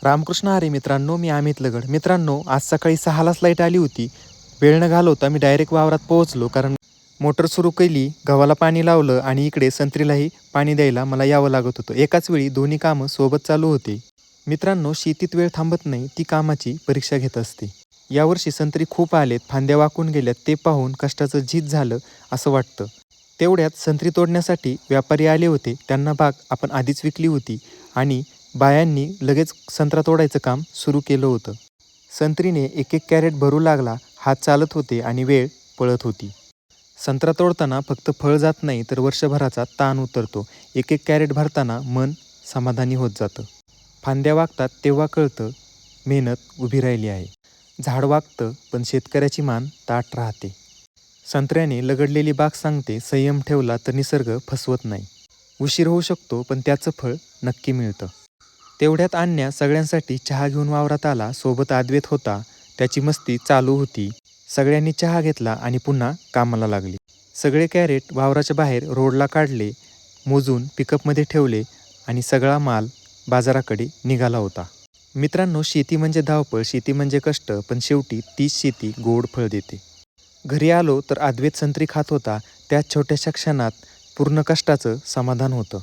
रामकृष्ण हरी मित्रांनो, मी अमित लगड. मित्रांनो, आज सकाळी 6लाच लाईट आली होती. वेळ न घालवता मी डायरेक्ट वावरात पोहोचलो, कारण मोटर सुरू केली, गव्हाला पाणी लावलं आणि इकडे संत्रीलाही पाणी द्यायला मला यावं लागत होतं. एकाच वेळी दोन्ही कामं सोबत चालू होती. मित्रांनो, शेतीत वेळ थांबत नाही, ती कामाची परीक्षा घेत असते. यावर्षी संत्री खूप आलेत, फांद्या वाकून गेल्यात, ते पाहून कष्टाचं झीज झालं असं वाटतं. तेवढ्यात संत्री तोडण्यासाठी व्यापारी आले होते. त्यांना बाग आपण आधीच विकली होती आणि बायांनी लगेच संत्रा तोडायचं काम सुरू केलं होतं. संत्रीने एक एक कॅरेट भरू लागला. हात चालत होते आणि वेळ पळत होती. संत्रा तोडताना फक्त फळ जात नाही, तर वर्षभराचा ताण उतरतो. एक एक कॅरेट भरताना मन समाधानी होत जातं. फांद्या वागतात तेव्हा कळतं मेहनत उभी राहिली आहे. झाड वागतं, पण शेतकऱ्याची मान ताठ राहते. संत्र्याने लगडलेली बाग सांगते, संयम ठेवला तर निसर्ग फसवत नाही. उशीर होऊ शकतो, पण त्याचं फळ नक्की मिळतं. तेवढ्यात अन्या सगळ्यांसाठी चहा घेऊन वावरात आला. सोबत अद्वैत होता. त्याची मस्ती चालू होती. सगळ्यांनी चहा घेतला आणि पुन्हा कामाला लागली. सगळे कॅरेट वावराच्या बाहेर रोडला काढले, मोजून पिकअपमध्ये ठेवले आणि सगळा माल बाजाराकडे निघाला होता. मित्रांनो, शेती म्हणजे धावपळ, शेती म्हणजे कष्ट, पण शेवटी तीच शेती गोड फळ देते. घरी आलो तर अद्वैत संत्री खात होता. त्या छोट्याशा क्षणात पूर्ण कष्टाचं समाधान होतं.